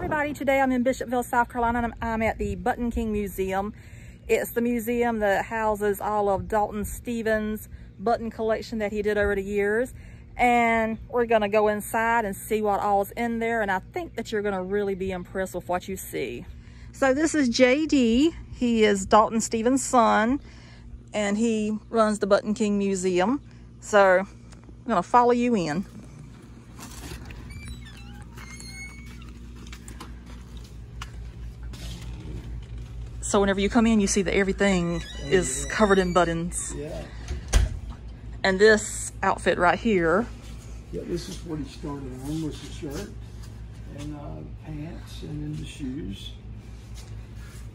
everybody, today I'm in Bishopville, South Carolina, and I'm at the Button King Museum. It's the museum that houses all of Dalton Stevens' button collection that he did over the years. And we're gonna go inside and see what all's in there, and I think that you're gonna really be impressed with what you see. So this is JD. He is Dalton Stevens' son, and he runs the Button King Museum. So I'm gonna follow you in. So whenever you come in, you see that everything is covered in buttons. Yeah. And this outfit right here. Yeah, this is what he started on, was the shirt and pants and then the shoes.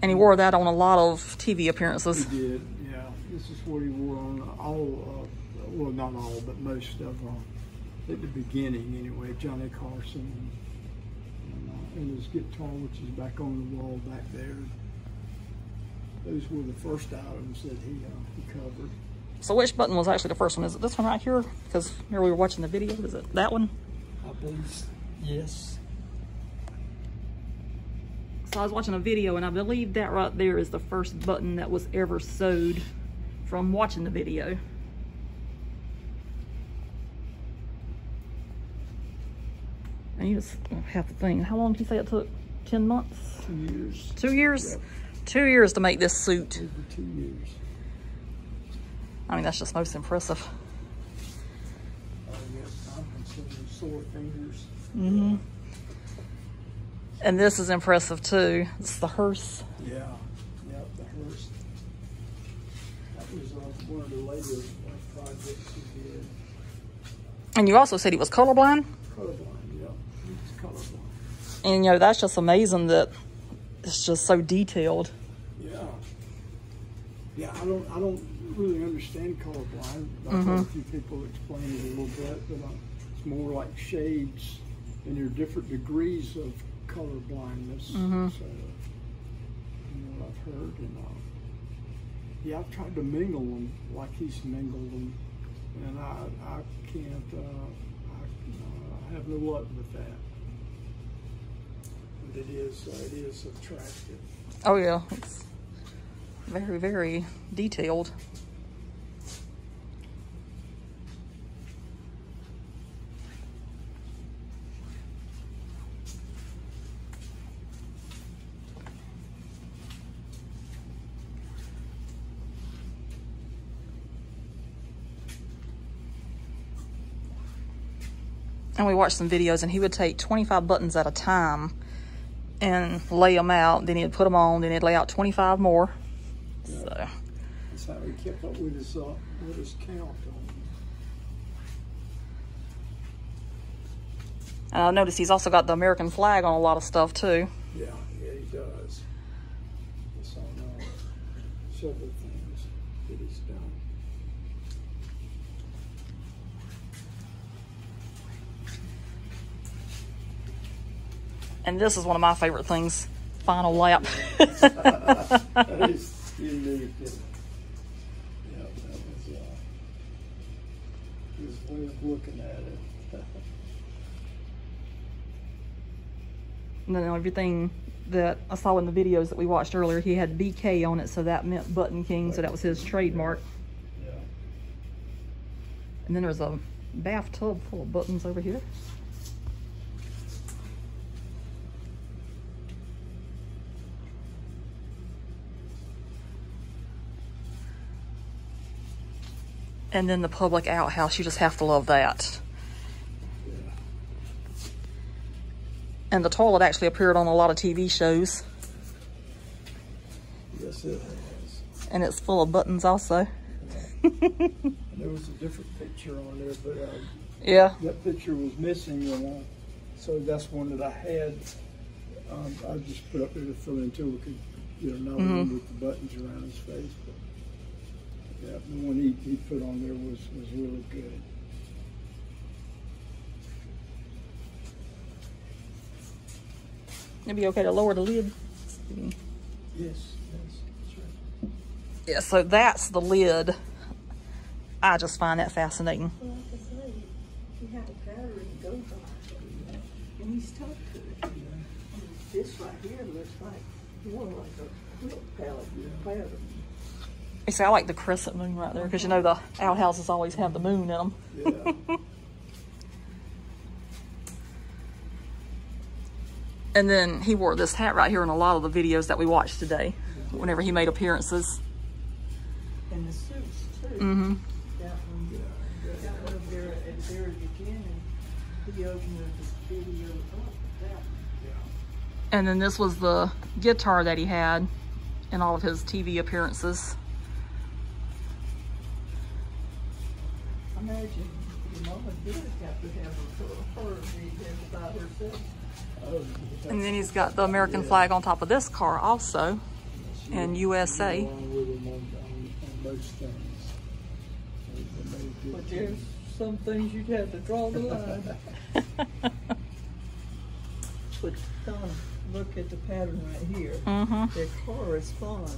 And he wore that on a lot of TV appearances. He did, yeah. This is what he wore on all, well, not all, but most of at the beginning anyway, Johnny Carson and his guitar, which is back on the wall back there. Those were the first items that he covered. So which button was actually the first one? Is it this one right here? Because here we were watching the video. Is it that one? I believe, yes. So I was watching a video, and I believe that right there is the first button that was ever sewed from watching the video. And you just have to think, how long did you say it took? 10 months? 2 years. 2 years? Yep. 2 years to make this suit. Over 2 years. I mean, that's just most impressive. Oh, yes, I'm considering sore fingers. Mm-hmm. And this is impressive too. It's the hearse. Yeah, the hearse. That was one of the later projects he did. And you also said he was colorblind? Colorblind, yeah. He was colorblind. And you know, that's just amazing that it's just so detailed. Yeah. Yeah, I don't really understand colorblind. I've heard a few people explain it a little bit, but it's more like shades, and there are different degrees of color blindness. So, what I've heard, and yeah, I've tried to mingle them like he's mingled them, and I can't. I have no luck with that. But it is attractive. Oh yeah, it's very, very detailed. And we watched some videos, and he would take 25 buttons at a time and lay them out. Then he'd put them on, then he'd lay out 25 more. Yeah. So that's how he kept up with his count. And I noticed he's also got the American flag on a lot of stuff too. Yeah, he does. It's on several things that he's done. And this is one of my favorite things, final lap. That is unique. Yeah, that was his way of looking at it. And then everything that I saw in the videos that we watched earlier, he had BK on it, so that meant Button King, so that was his trademark. Yeah. And then there's a bathtub full of buttons over here. And then the public outhouse, you just have to love that. Yeah. And the toilet actually appeared on a lot of TV shows. Yes, it has. And it's full of buttons also. And there was a different picture on there, but Yeah. that picture was missing, and so that's one that I had. I just put up there to fill in until we could get another one with the buttons around his face. But yeah, the one he put on there was really good. It'd be okay to lower the lid. Yes, that's right. Yeah, so that's the lid. I just find that fascinating. Well, like I say, you have a battery to go by, and he's stuck to it. This right here looks like more like a quilt palette pattern. You see, I like the crescent moon right there because you know the outhouses always have the moon in them. Yeah. And then he wore this hat right here in a lot of the videos that we watched today, whenever he made appearances. And the suits too. Mm-hmm. That one up there at the very beginning, he opened the video up with that one. And then this was the guitar that he had in all of his TV appearances. Imagine your mama did have to have her by herself. And then he's got the American flag on top of this car also, and USA. Along with him on most things. But there's some things you'd have to draw the line. But Donna, look at the pattern right here. Mm-hmm. They correspond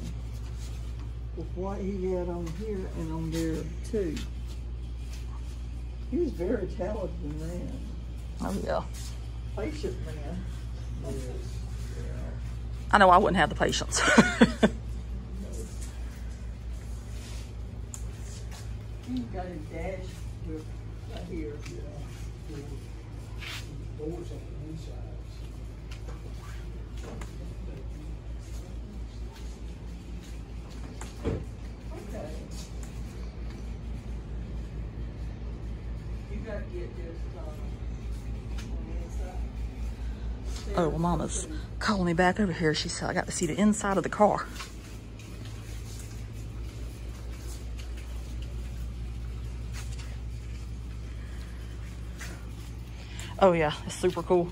with what he had on here and on there too. He was a very talented man. Oh yeah. Patient man. I know I wouldn't have the patience. He's got his dash with right here. Doors on the inside. Okay. You got to get this on the inside. Oh, well, Mama's calling me back over here. She said I got to see the inside of the car. Oh yeah, it's super cool.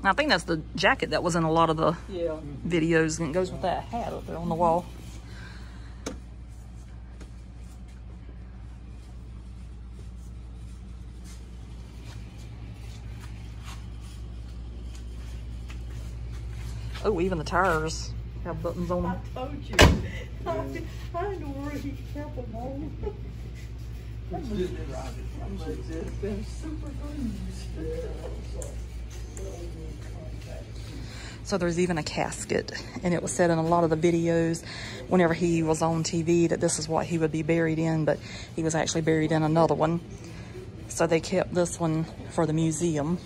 I think that's the jacket that was in a lot of the videos, and it goes with that hat up there on the wall. Oh, even the tires have buttons on them. I told you. I know where he kept them on. That must have been super good. So there's even a casket, and it was said in a lot of the videos whenever he was on TV that this is what he would be buried in, but he was actually buried in another one. So they kept this one for the museum.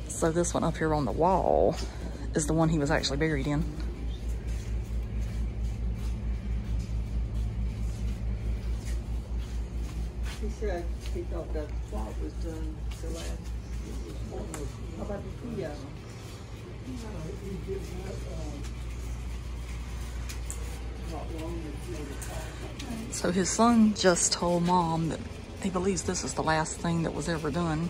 So this one up here on the wall is the one he was actually buried in. He said he thought that plot was done the last. How about the piano? So his son just told Mom that he believes this is the last thing that was ever done.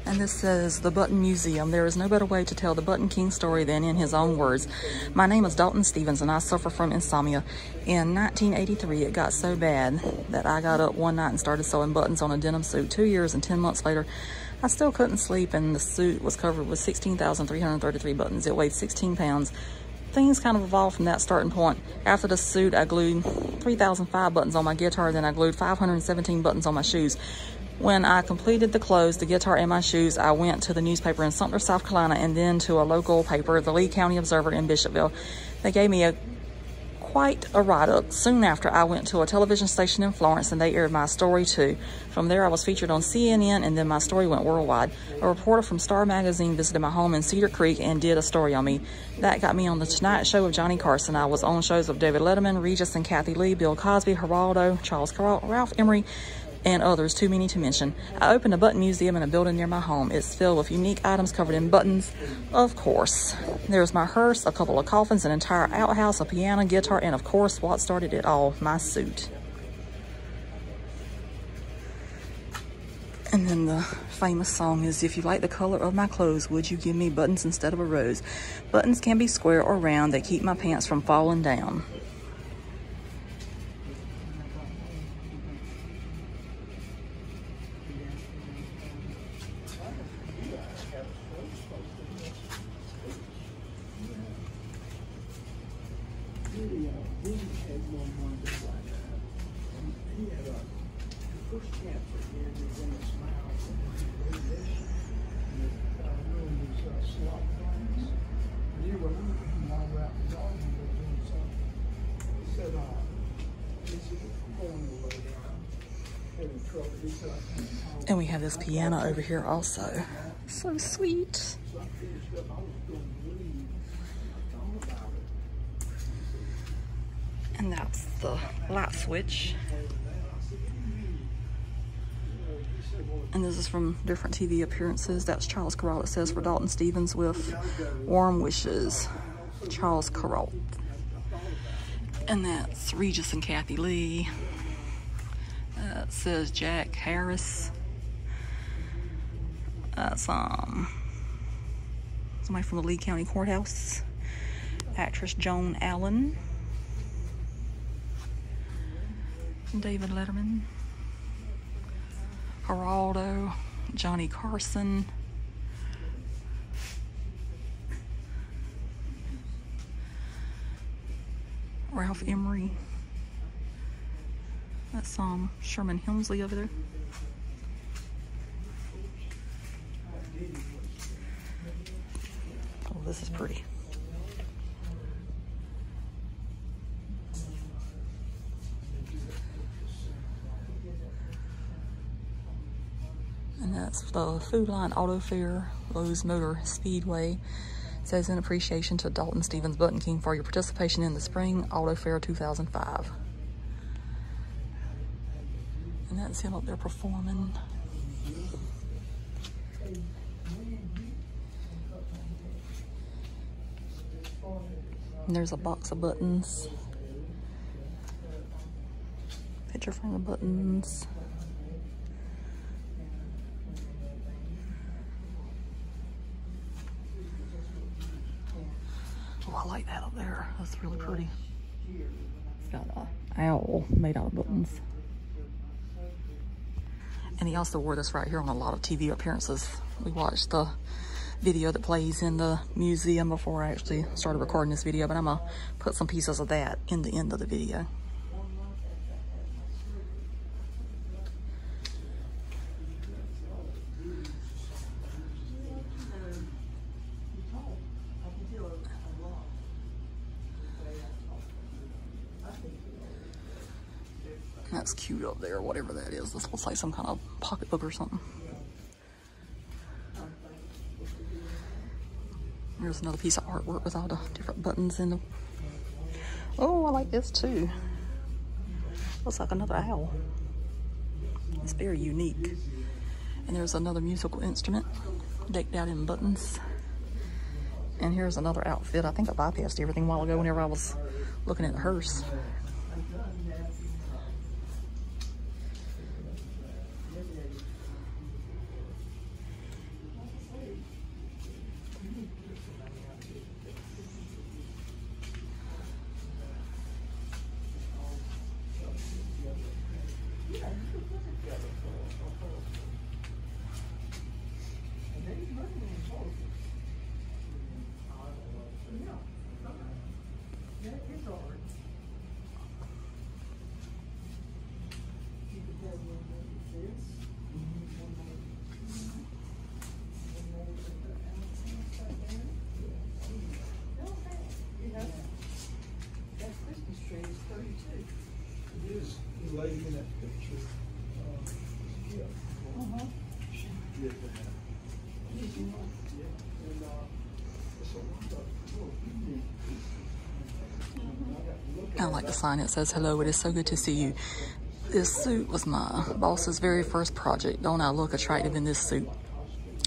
And this says, the Button Museum. There is no better way to tell the Button King story than in his own words. My name is Dalton Stevens and I suffer from insomnia. In 1983, it got so bad that I got up one night and started sewing buttons on a denim suit. 2 years and 10 months later, I still couldn't sleep, and the suit was covered with 16,333 buttons. It weighed 16 pounds. Things kind of evolved from that starting point. After the suit, I glued 3,005 buttons on my guitar, then I glued 517 buttons on my shoes. When I completed the clothes, the guitar, and my shoes, I went to the newspaper in Sumter, South Carolina, and then to a local paper, the Lee County Observer in Bishopville. They gave me quite a write-up. Soon after, I went to a television station in Florence, and they aired my story too. From there, I was featured on CNN, and then my story went worldwide. A reporter from Star Magazine visited my home in Cedar Creek and did a story on me. That got me on the Tonight Show with Johnny Carson. I was on shows of David Letterman, Regis and Kathy Lee, Bill Cosby, Geraldo, Charles Carroll, Ralph Emery, and others, too many to mention. I opened a button museum in a building near my home. It's filled with unique items covered in buttons, of course. There's my hearse, a couple of coffins, an entire outhouse, a piano, guitar, and of course, what started it all, my suit. And then the famous song is, if you like the color of my clothes, would you give me buttons instead of a rose? Buttons can be square or round. They keep my pants from falling down. And we have this piano over here also. So sweet. And that's the light switch. And this is from different TV appearances. That's Charles Carroll, it says, for Dalton Stevens with Warm Wishes. Charles Carroll. And that's Regis and Kathy Lee. It says Jack Harris. That's somebody from the Lee County Courthouse. Actress Joan Allen. David Letterman. Geraldo. Johnny Carson. Ralph Emery. That's Sherman Hemsley over there. Oh, this is pretty. And that's the Food Line Auto Fair, Lowe's Motor Speedway. It says, in appreciation to Dalton Stevens Button King for your participation in the Spring Auto Fair 2005. And that's him up there performing. And there's a box of buttons. Picture frame of buttons. Oh, I like that up there. That's really pretty. It's got an owl made out of buttons. And he also wore this right here on a lot of TV appearances. We watched the video that plays in the museum before I actually started recording this video, but I'm gonna put some pieces of that in the end of the video. That's cute up there, whatever that is. This looks like some kind of pocketbook or something. There's another piece of artwork with all the different buttons in the... Oh, I like this too. Looks like another owl. It's very unique. And there's another musical instrument decked out in buttons. And here's another outfit. I think I bypassed everything a while ago whenever I was looking at the hearse. Lady in that picture, she did that. I like the sign. It says, "Hello, it is so good to see you. This suit was my boss's very first project. Don't I look attractive in this suit?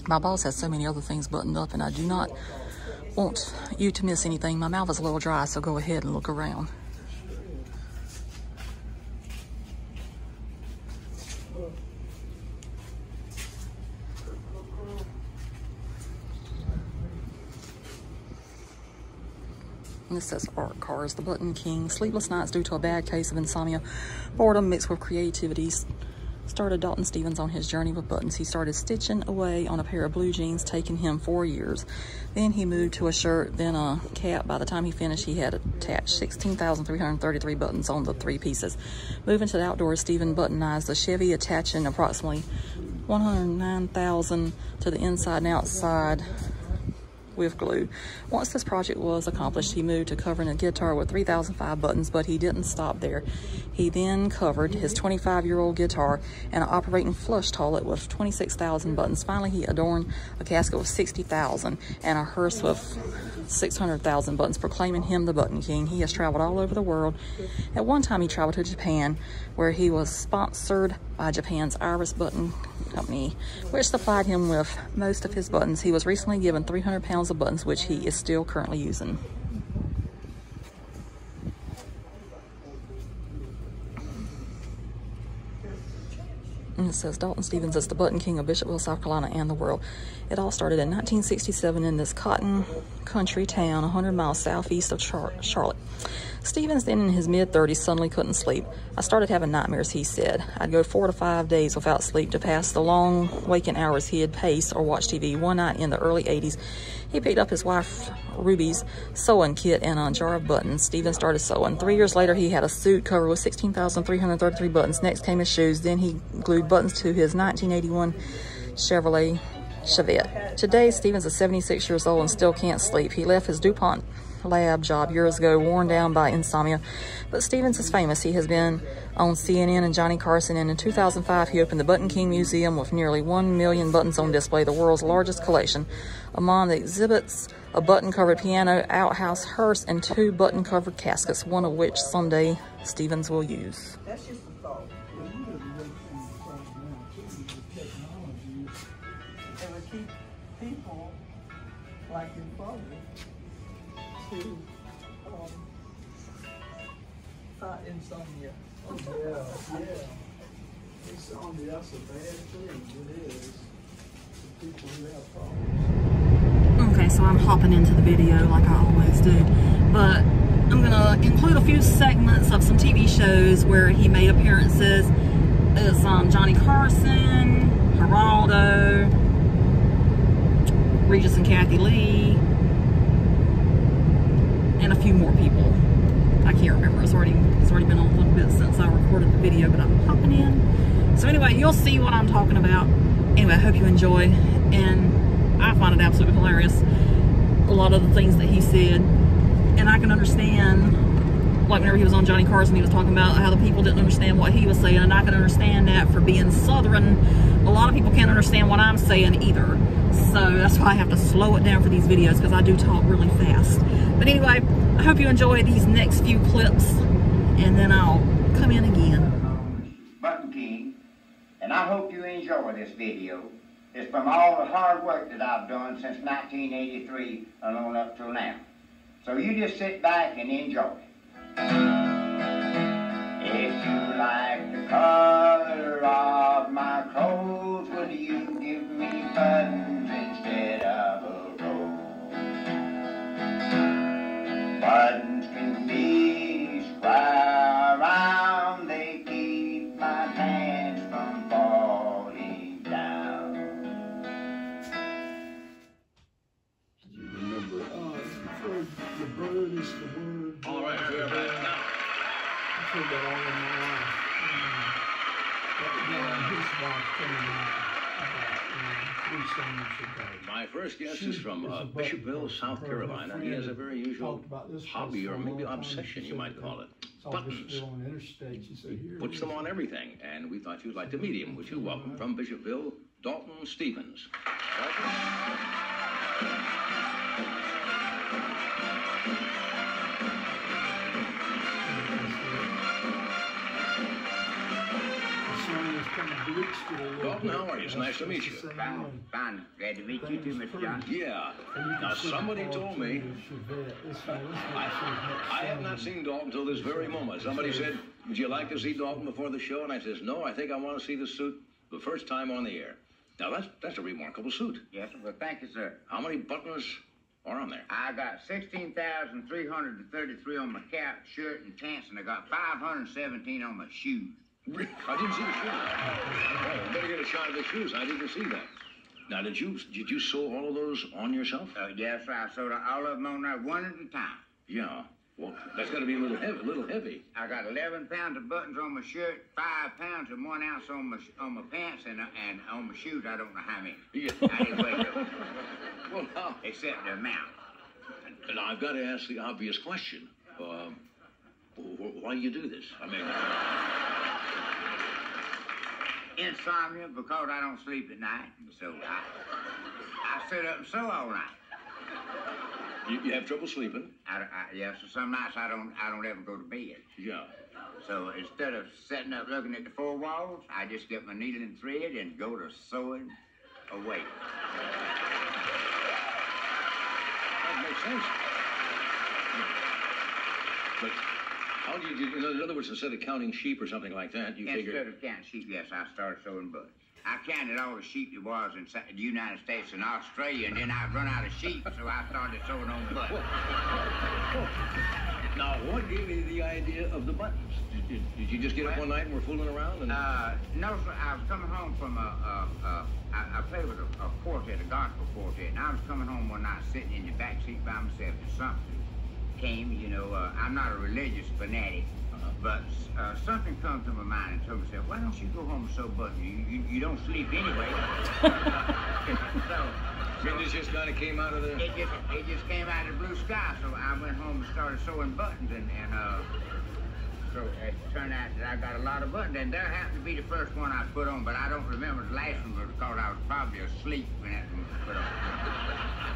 My boss has so many other things buttoned up, and I do not want you to miss anything. My mouth is a little dry, so go ahead and look around." And this says art cars, the Button King. Sleepless nights due to a bad case of insomnia. Boredom mixed with creativity started Dalton Stevens on his journey with buttons. He started stitching away on a pair of blue jeans, taking him 4 years. Then he moved to a shirt, then a cap. By the time he finished, he had attached 16,333 buttons on the 3 pieces. Moving to the outdoors, Stephen buttonized the Chevy, attaching approximately 109,000 to the inside and outside with glue. Once this project was accomplished, he moved to covering a guitar with 3,005 buttons, but he didn't stop there. He then covered his 25-year-old guitar and an operating flush toilet with 26,000 buttons. Finally, he adorned a casket with 60,000 and a hearse with 600,000 buttons, proclaiming him the Button King. He has traveled all over the world. At one time, he traveled to Japan, where he was sponsored by Japan's Iris Button Company, which supplied him with most of his buttons. He was recently given 300 pounds of buttons, which he is still currently using. And it says Dalton Stevens is the Button King of Bishopville, South Carolina, and the world. It all started in 1967 in this cotton country town 100 miles southeast of Charlotte. Stevens, then in his mid-30s, suddenly couldn't sleep. I started having nightmares, he said. I'd go 4 to 5 days without sleep to pass the long waking hours he'd pace or watch TV. One night in the early 80s, he picked up his wife Ruby's sewing kit and a jar of buttons. Stevens started sewing. 3 years later, he had a suit covered with 16,333 buttons. Next came his shoes. Then he glued buttons to his 1981 Chevrolet Chevette. Today, Stevens is 76 years old and still can't sleep. He left his DuPont lab job years ago, worn down by insomnia. But Stevens is famous. He has been on CNN and Johnny Carson, and in 2005 he opened the Button King Museum with nearly 1 million buttons on display, the world's largest collection. Among the exhibits, a button-covered piano, outhouse, hearse, and 2 button-covered caskets, one of which someday Stevens will use. That's just a thought. It would keep people like your father to fight insomnia. Oh, yeah. Insomnia, that's a bad thing. It is. For people who have problems. Okay, so I'm hopping into the video like I always do, but I'm gonna include a few segments of some TV shows where he made appearances. It's Johnny Carson, Geraldo, Regis and Kathy Lee, and a few more people. I can't remember. It's already been a little bit since I recorded the video, but I'm hopping in. So anyway, you'll see what I'm talking about. Anyway, I hope you enjoy, and I find it absolutely hilarious, a lot of the things that he said, and I can understand, like whenever he was on Johnny Carson, he was talking about how the people didn't understand what he was saying, and I can understand that. For being Southern, a lot of people can't understand what I'm saying either. So that's why I have to slow it down for these videos, because I do talk really fast. But anyway, I hope you enjoy these next few clips, and then I'll come in again. Button King, and I hope you enjoy this video. It's from all the hard work that I've done since 1983 and on up till now. So you just sit back and enjoy it. If you like the color of my clothes, would you give me buttons instead of a rose? Buttons can be square around, they keep my pants from falling down. You remember, for the bird is the word. All right, we're back now. I've heard that all in my life. His wife coming out about 3 summers ago. My first guest is from Bishopville, South Carolina. He has a very usual hobby, or maybe obsession, you might call it. Buttons. He puts them on everything, and we thought you'd like to meet him. Would you welcome from Bishopville, Dalton Stevens. Dalton, how are you? It's nice to meet you. Fine. Glad to meet you too, Mr. John. Yeah. Now, somebody told me, I have not seen Dalton till this very moment. Somebody said, would you like to see Dalton before the show? And I says, no, I think I want to see the suit the first time on the air. Now, that's a remarkable suit. Yes, well, thank you, sir. How many buttons are on there? I got 16,333 on my cap, shirt, and pants, and I got 517 on my shoes. I didn't see the shoes. Oh, better get a shot of the shoes. I didn't see that. Now, did you sew all of those on yourself? Yes, I sewed all of them on there one at a time. Yeah. Well, that's got to be a little heavy. I got 11 pounds of buttons on my shirt, 5 pounds and 1 ounce on my pants, and on my shoes, I don't know how many. Yeah. I didn't weigh them. Well, now, Except the amount. and I've got to ask the obvious question. Why do you do this? I mean... Insomnia, because I don't sleep at night, so I sit up and sew all night. You have trouble sleeping? Yes, so some nights I don't ever go to bed. Yeah. So instead of sitting up looking at the 4 walls, I just get my needle and thread and go to sewing away. That makes sense. But how do you, in other words, instead of counting sheep or something like that, you figure... Instead of counting sheep, yes, I started sewing buttons. I counted all the sheep there was in the United States and Australia, and then I'd run out of sheep, so I started sewing on buttons. Now, what gave you the idea of the buttons? Did you just get up one night and were fooling around? And... No, sir. I was coming home from I played with a quartet, a gospel quartet, and I was coming home one night sitting in the back seat by myself, and something came, you know, I'm not a religious fanatic, but something come to my mind and told me, why don't you go home and sew buttons? You don't sleep anyway. So it just kind of came out of the... It just came out of the blue sky, so I went home and started sewing buttons, and so it turned out that I got a lot of buttons, and there happened to be the first one I put on, but I don't remember the last one because I was probably asleep when that one was put on.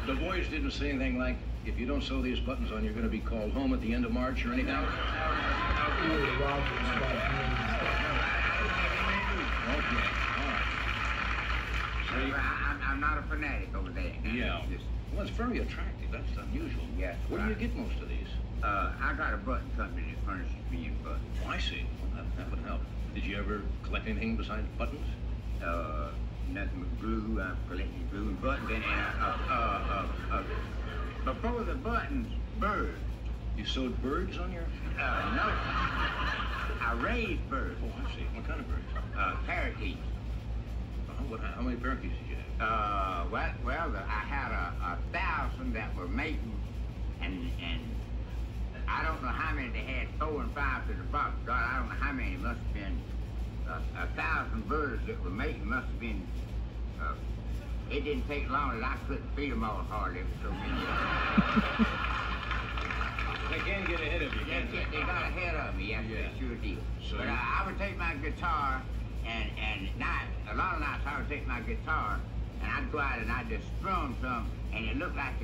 The boys didn't say anything like, if you don't sew these buttons on, you're going to be called home at the end of March or anything? Okay, all right. So I'm not a fanatic over there. Yeah. Well, it's very attractive. That's unusual. Yes. Where do you get most of these? I got a button company that furnishes me in buttons. Oh, I see. Well, that would help. Did you ever collect anything besides buttons? Nothing but glue. I'm collecting glue and buttons. And before the buttons, birds. You sewed birds on your... No. I raised birds. Oh, I see. What kind of birds? Parakeets. How many parakeets did you have? Well, I had 1,000 that were mating, and I don't know how many they had, 4 and 5 to the box. God, I don't know how many. It must have been 1,000 birds that were mating. Must have been. It didn't take long that I couldn't feed them all hardly. So many. They can't get ahead of you. They got ahead of me. Yes, they sure did. So but I would take my guitar, and a lot of nights I would take my guitar, and I'd go out and I'd just strum some, and it looked like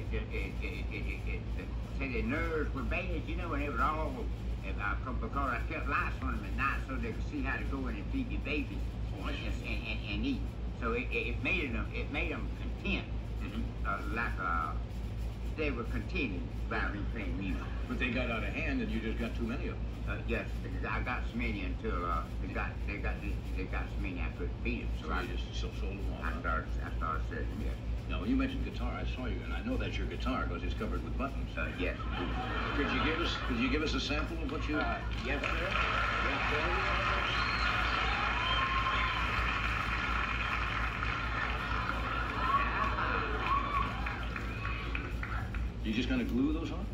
say the nerves were bad, you know, and it was all because I kept lights on them at night so they could see how to go in and feed the baby and eat. So it made them content, like they were contented by me playing music. But they got out of hand, and you just got too many of them. Yes, because I got so many until they got so many I couldn't feed them. So I just sold them all. I started selling them. Yes. Now, when you mentioned guitar, I saw you, and I know that's your guitar because it's covered with buttons. Yes. Could you give us a sample of what you? Yes, sir. Yes, sir. You just kind of glue those on?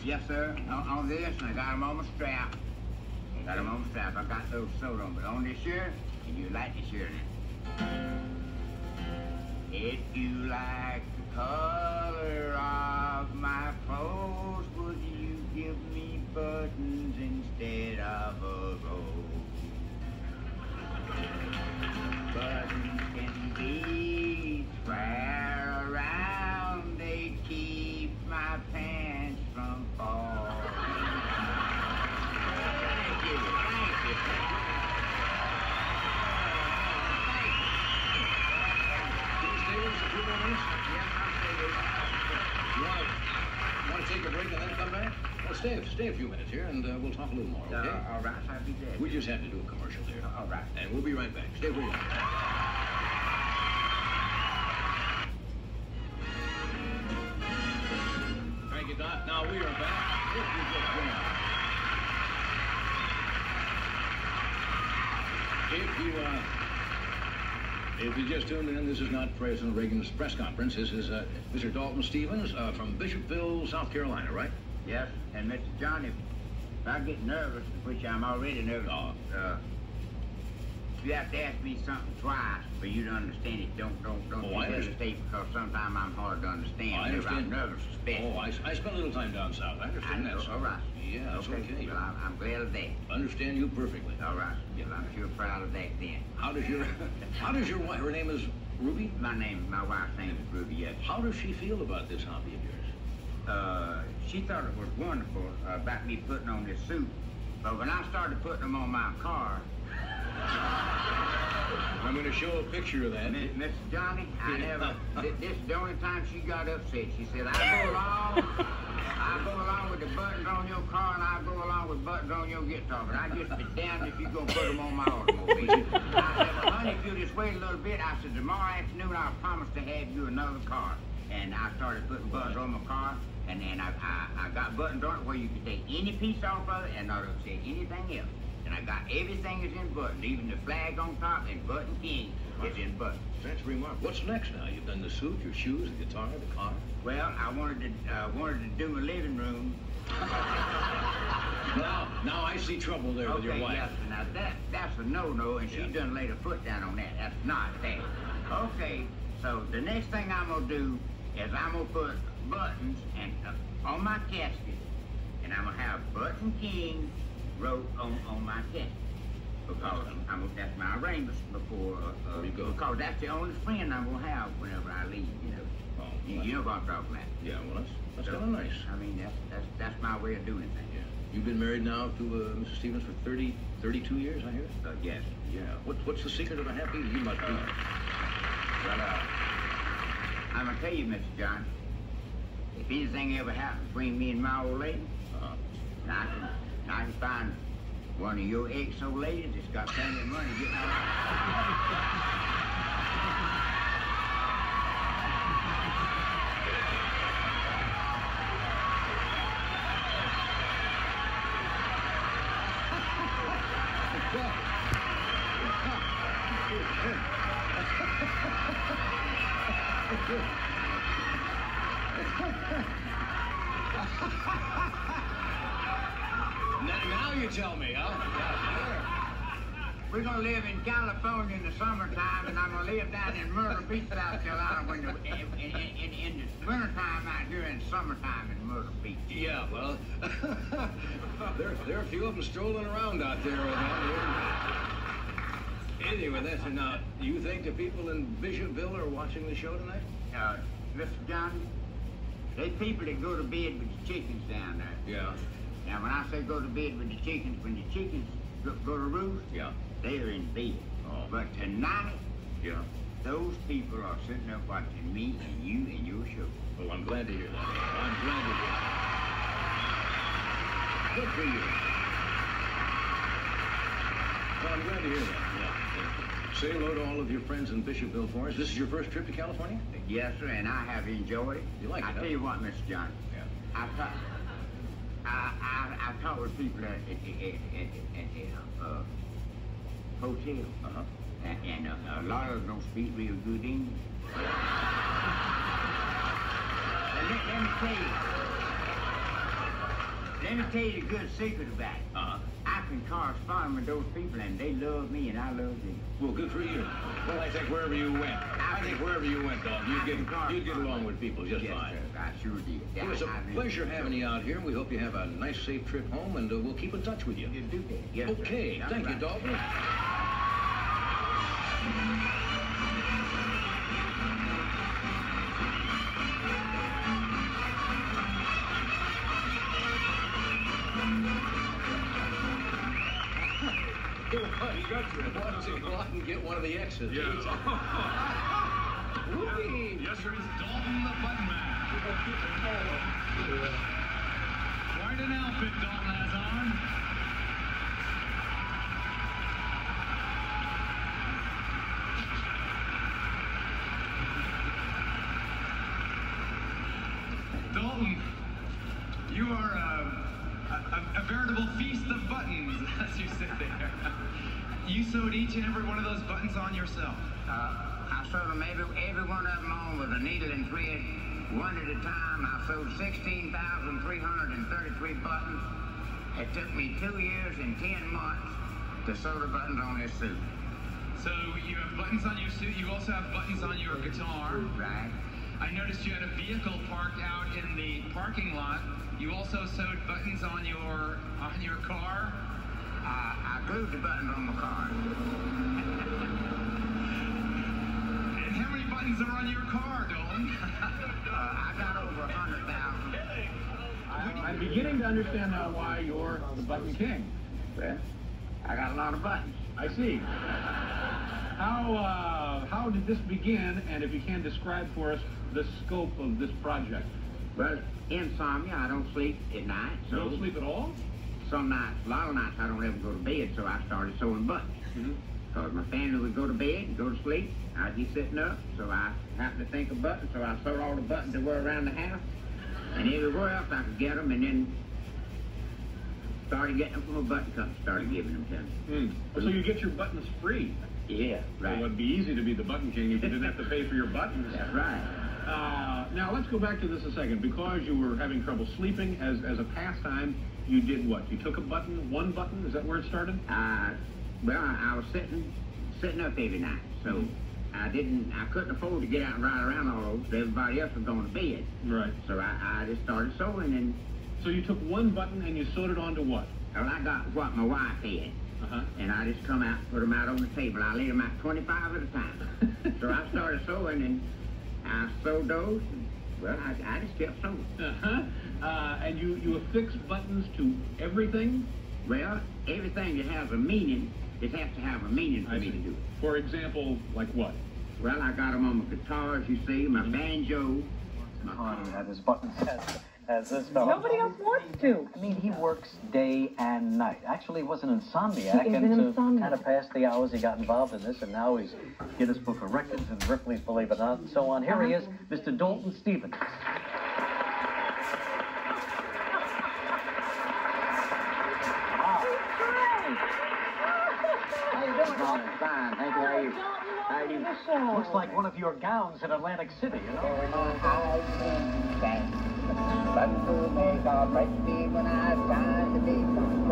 Yes, sir. On this, and I got them on my strap. I got those sewed on, but on this shirt, and you like the shirt. If you like the color of my clothes, would you give me buttons instead of a rose? Buttons can be square around, they keep my pants from falling. Thank you. You want to take a break and then come back? Well, stay a few minutes here, and we'll talk a little more, okay? All right, I'll be there. We just have to do a commercial there. All right. And we'll be right back. Stay where you are. Now we are back. If you just tuned in, this is not President Reagan's press conference. This is Mr. Dalton Stevens from Bishopville, South Carolina, right? Yes, and Mr. John, if I get nervous, which I'm already nervous, you have to ask me something twice for you to understand it. Don't hesitate, because sometimes I'm hard to understand. I understand. I'm nervous, especially. Oh, I spent a little time down south. I understand that. All right. Yeah, that's okay. Well, I'm glad of that. Understand you perfectly. All right. Well, I'm sure proud of that then. How does your wife, her name is Ruby? My wife's name is Ruby, yes. How does she feel about this hobby of yours? She thought it was wonderful about me putting on this suit. But when I started putting them on my car, I'm going to show a picture of that. Mr. Johnny, this is the only time she got upset. She said, I go along with the buttons on your car, and I go along with buttons on your guitar, but I just be damned if you gonna put them on my automobile. I said, well, honey, if you just wait a little bit, I said, tomorrow afternoon I'll promise to have you another car. And I started putting buttons on my car, and then I got buttons on it where you could take any piece off of it and not upset anything else. And I got everything is in buttons, even the flag on top and button king is in buttons. That's remarkable. What's next now? You've done the suit, your shoes, the guitar, the car. Well, I wanted to do my living room. Now I see trouble there with your wife. Yes, now that's a no-no, and she done laid her foot down on that. That's not that. Okay, so the next thing I'm gonna do is I'm gonna put buttons and on my casket, and I'm gonna have Button King wrote on my casket. Because that's my arrangements before, because that's the only friend I'm gonna have whenever I leave, you know. Oh, you know what I'm talking about. Yeah, well, that's kind of nice. I mean, that's my way of doing things. Yeah. You've been married now to Mrs. Stevens for 32 years, I hear? Yes. Yeah. What's the secret of a happy? You must be. Well, I'm gonna tell you, Mr. John, if anything ever happens between me and my old lady, I can find one of your ex-old ladies that's got plenty of money getting out. Now you tell me, huh? We're gonna live in California in the summertime, and I'm gonna live down in Myrtle Beach, South Carolina, in the wintertime out here in summertime in Myrtle Beach. Yeah, well, there are a few of them strolling around out there. Anyway, that's enough. Do you think the people in Bishopville are watching the show tonight? Mr. Johnny, there's people that go to bed with the chickens down there. Yeah. Now, when I say go to bed with the chickens, when the chickens go to roost, they're in bed. Oh. But tonight, those people are sitting up watching me and you and your show. Well, I'm glad to hear that. I'm glad to hear that. Good for you. Well, I'm glad to hear that. Yeah. Say hello to all of your friends in Bishopville for us. This is your first trip to California? Yes, sir, and I have enjoyed it. You like it? I tell you what, Mr. John. Yeah. I talk with people at the hotel, and a lot of them don't speak real good English. Let me tell you the good secret about it. I can correspond with those people, and they love me, and I love them. Well, good for you. Well, I think wherever you went, Don, you'd get along with people just fine. Sir, I sure did. It was a pleasure having you out here. We hope you have a nice, safe trip home, and we'll keep in touch with you. You do that. Yes, okay. Sir. Thank you, Dalton. Why don't you go out and get one of the exits? Yeah. Yes, sir, it's Dalton the Button Man. Quite an outfit Dalton has on. Dalton, you each and every one of those buttons on yourself? I sewed them every one of them on with a needle and thread, one at a time. I sewed 16,333 buttons. It took me 2 years and 10 months to sew the buttons on this suit. So you have buttons on your suit. You also have buttons on your guitar. Right. I noticed you had a vehicle parked out in the parking lot. You also sewed buttons on your car. I glued the buttons on my car. And how many buttons are on your car, Dalton? I got over 100,000. I'm beginning to understand now why you're the Button King. Well, I got a lot of buttons. I see. How did this begin, and if you can describe for us the scope of this project? Well, insomnia, I don't sleep at night. You don't sleep at all? Some nights, a lot of nights, I don't ever go to bed, so I started sewing buttons. Because my family would go to bed and go to sleep. I'd be sitting up, so I happened to think of buttons, so I sewed all the buttons that were around the house. And everywhere else I could get them, and then started getting them from a button company, started giving them to me. So you get your buttons free? Yeah, right. Well, it would be easy to be the Button King if you didn't have to pay for your buttons. That's right. Now, let's go back to this a second. Because you were having trouble sleeping, as a pastime, you did what? You took one button? Is that where it started? Well, I was sitting up every night, so I couldn't afford to get out and ride around all over, so everybody else was going to bed. Right. So I just started sewing, and... So you took one button and you sewed it onto what? Well, I got what my wife had. And I just come out, put them out on the table. I laid them out 25 at a time. So I started sewing, and I sewed those. And, well, I just kept sewing. And you affix buttons to everything? Well, everything that has a meaning, it has to have a meaning for me to do it. For example, like what? Well, I got them on my guitars, you see, my banjo. Had his buttons as this fellow. Nobody else wants to. I mean, he works day and night. Actually, he was an insomniac, He is and an to insomniac. kind of pass the hours, he got involved in this, and now he's Guinness Book of Records and Ripley's Believe It or Not, and so on. Here he is, Mr. Dalton Stevens. How you doing, Dalton? Fine, thank you. How are you? Looks like one of your gowns in Atlantic City, you know?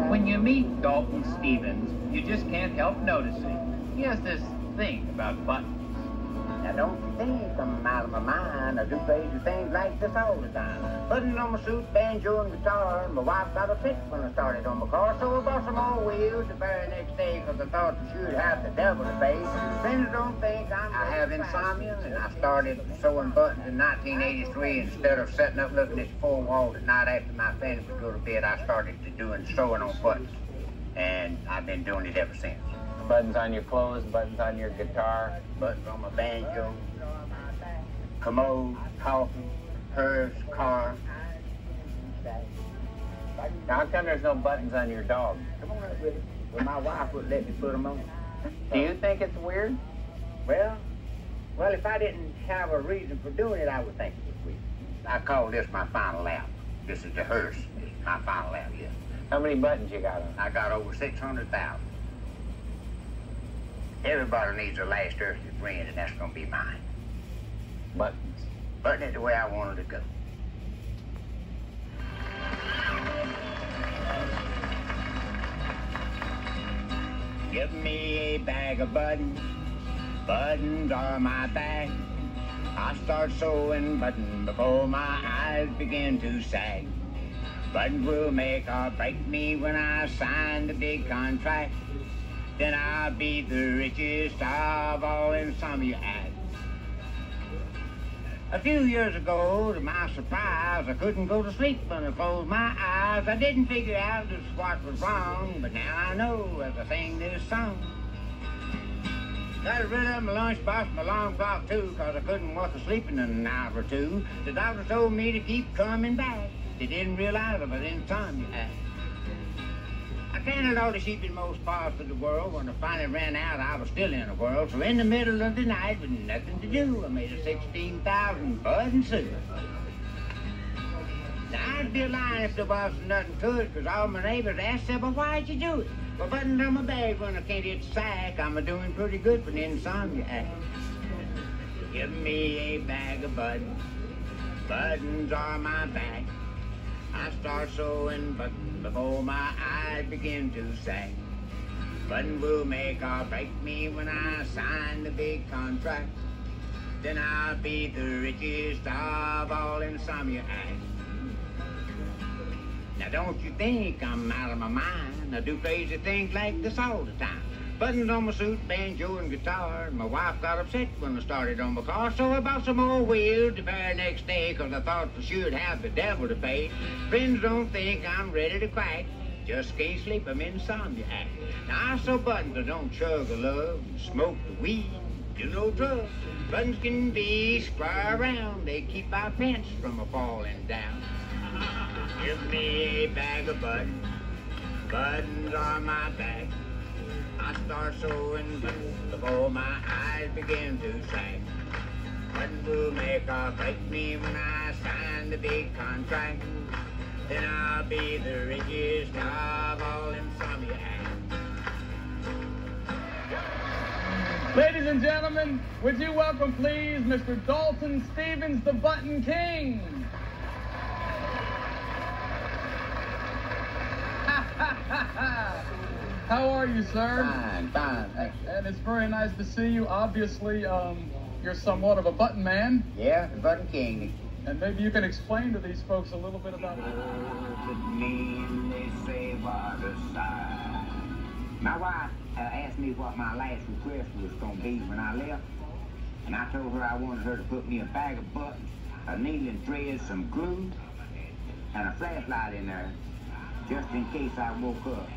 When you meet Dalton Stevens, you just can't help noticing. He has this thing about buttons. Now don't you think I'm out of my mind. I do crazy things like this all the time. Buttons on my suit, banjo and guitar. My wife got a fit when I started on my car, so I bought some more wheels the very next day because I thought that you'd have the devil to pay. Friends don't think I have insomnia, and I started sewing buttons in 1983. Instead of sitting up looking at the four walls at night after my family would go to bed, I started doing sewing on buttons, and I've been doing it ever since. Buttons on your clothes, buttons on your guitar. Buttons on my banjo, commode, coffee, purse, car. How come there's no buttons on your dog? Come on up with it. Well, my wife would let me put them on. Do you think it's weird? Well, if I didn't have a reason for doing it, I would think it was weird. I call this my final lap. This is the hearse. It's my final lap, yes. How many buttons you got on? I got over 600,000. Everybody needs a last earthly friend, and that's going to be mine. Buttons. Button it the way I wanted to go. Give me a bag of buttons. Buttons are my bag. I start sewing buttons before my eyes begin to sag. Buttons will make or break me when I sign the big contract. Then I'll be the richest of all insomniacs. A few years ago, to my surprise, I couldn't go to sleep when I closed my eyes. I didn't figure out just what was wrong, but now I know as I sing this song. Got rid of my lunchbox, my alarm clock too, cause I couldn't walk to sleep in an hour or two. The doctor told me to keep coming back. They didn't realize I was insomniac. I counted all the sheep in most parts of the world. When I finally ran out, I was still in the world. So in the middle of the night, with nothing to do, I made a 16,000 button suit. Now, I'd be lying if there wasn't nothing to it, because all my neighbors asked, said, well, why'd you do it? Well, buttons on my bag when I can't hit the sack. I'm a-doing pretty good for an insomnia act. Give me a bag of buttons. Buttons on my back. I start sewing buttons before my eyes begin to sag. Button will make or break me when I sign the big contract. Then I'll be the richest of all insomnia acts. Now don't you think I'm out of my mind. I do crazy things like this all the time. Buttons on my suit, banjo and guitar. My wife got upset when I started on my car, so I bought some more wheels the very next day, cause I thought for sure I'd have the devil to pay. Friends don't think I'm ready to quack. Just can't sleep, I'm insomnia act. Now I sew buttons, I don't chug a love, smoke the weed, do no drugs. Buttons can be square around, they keep our pants from a-falling down. Give me a bag of buttons, buttons on my back. I start sewing buttons before my eyes begin to sag. Buttons will make or break me when I sign the big contract. Then I'll be the richest of all insomnia acts. Ladies and gentlemen, would you welcome, please, Mr. Dalton Stevens, the Button King. How are you, sir? Fine. And it's very nice to see you. Obviously, you're somewhat of a button man. Yeah, the Button King. And maybe you can explain to these folks a little bit about it. My wife asked me what my last request was going to be when I left, and I told her I wanted her to put me a bag of buttons, a needle and thread, some glue, and a flashlight in there, just in case I woke up.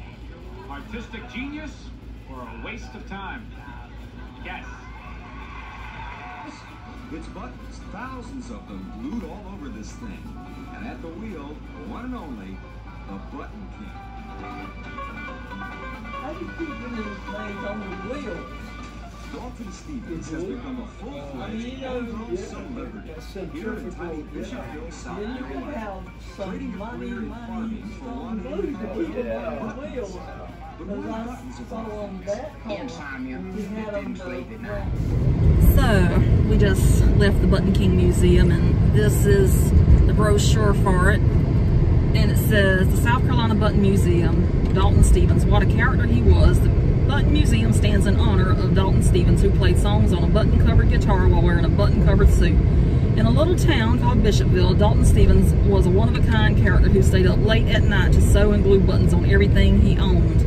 Artistic genius or a waste of time? Yes. It's buttons, thousands of them glued all over this thing. And at the wheel, the one and only, the Button King. How do you keep getting these things on the wheel? Dalton Stevens has become a full-fledged, homegrown celebrity here in tiny Bishopville, South Carolina, trading a career in farming for one who buttons. But more buttons about Insomnia, didn't sleep at night. So, we just left the Button King Museum, and this is the brochure for it. And it says, the South Carolina Button Museum, Dalton Stevens. What a character he was. The Button Museum stands in honor of Dalton Stevens, who played songs on a button-covered guitar while wearing a button-covered suit. In a little town called Bishopville, Dalton Stevens was a one-of-a-kind character who stayed up late at night to sew and glue buttons on everything he owned.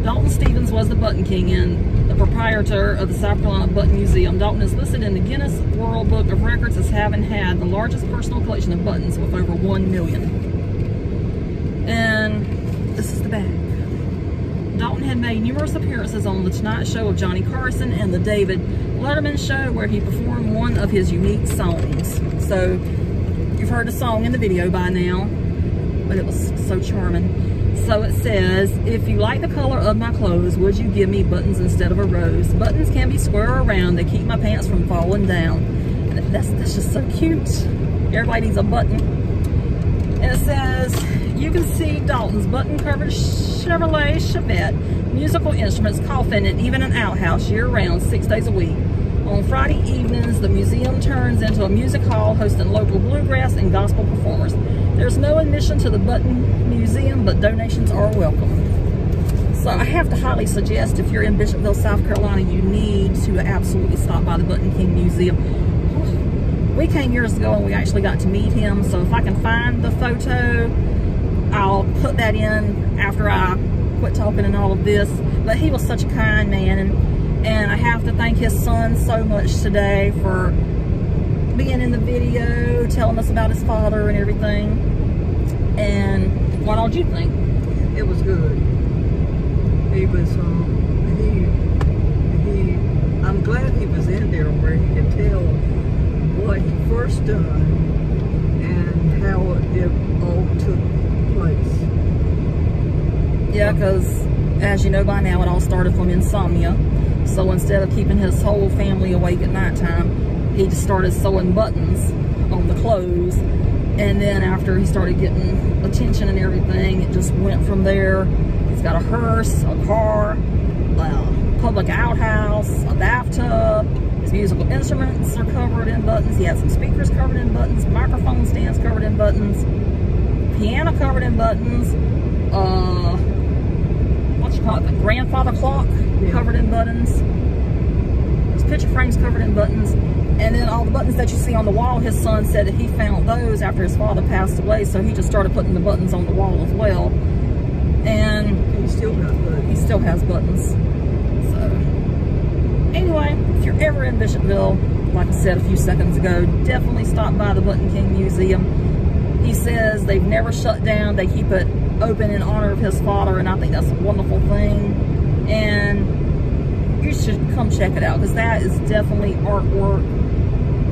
Dalton Stevens was the Button King and the proprietor of the South Carolina Button Museum. Dalton is listed in the Guinness World Book of Records as having had the largest personal collection of buttons with over 1 million. And this is the bag. Dalton had made numerous appearances on The Tonight Show of Johnny Carson and The David Letterman Show, where he performed one of his unique songs. So, you've heard the song in the video by now, but it was so charming. So it says, if you like the color of my clothes, would you give me buttons instead of a rose? Buttons can be square around, they keep my pants from falling down. And that's just so cute. Everybody needs a button. And it says, you can see Dalton's button-covered Chevrolet Chevette, musical instruments, coffin, and even an outhouse year-round, 6 days a week. On Friday evenings, the museum turns into a music hall hosting local bluegrass and gospel performers. There's no admission to the Button Museum, but donations are welcome. So I have to highly suggest, if you're in Bishopville, South Carolina, you need to absolutely stop by the Button King Museum. We came years ago and we actually got to meet him, so if I can find the photo, I'll put that in after I quit talking and all of this. But he was such a kind man, and I have to thank his son so much today for being in the video, telling us about his father and everything. And what all did you think? It was good. He was, I'm glad he was in there where he could tell what he first done and how it all took place. Yeah, because as you know by now, it all started from insomnia. So instead of keeping his whole family awake at nighttime, he just started sewing buttons on the clothes. And then after he started getting attention and everything, it just went from there. He's got a hearse, a car, a public outhouse, a bathtub. His musical instruments are covered in buttons. He has some speakers covered in buttons, microphone stands covered in buttons, piano covered in buttons, what you call it, the grandfather clock covered in buttons. His picture frames covered in buttons. And then all the buttons that you see on the wall, his son said that he found those after his father passed away, so he just started putting the buttons on the wall as well. And he still got buttons. He still has buttons. So anyway, if you're ever in Bishopville, like I said a few seconds ago, definitely stop by the Button King Museum. He says they've never shut down. They keep it open in honor of his father, and I think that's a wonderful thing. And you should come check it out, because that is definitely artwork.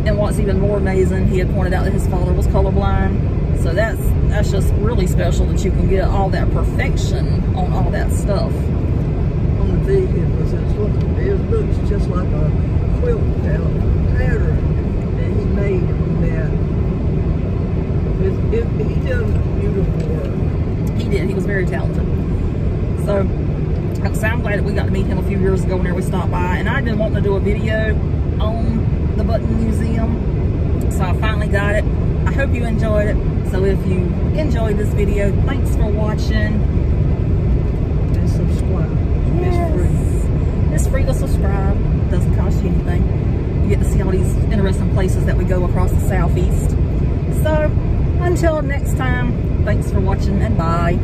And what's even more amazing, he had pointed out that his father was colorblind. So that's just really special that you can get all that perfection on all that stuff. On the vehicles, it looks just like a quilt pattern that he made on that. He done beautiful work. He did. He was very talented. So I'm glad that we got to meet him a few years ago whenever we stopped by. And I've been wanting to do a video on the Button Museum, so I finally got it. I hope you enjoyed it. So if you enjoyed this video, thanks for watching. And subscribe. Yes. It's free. It's free to subscribe. Doesn't cost you anything. You get to see all these interesting places that we go across the southeast. So until next time, thanks for watching and bye.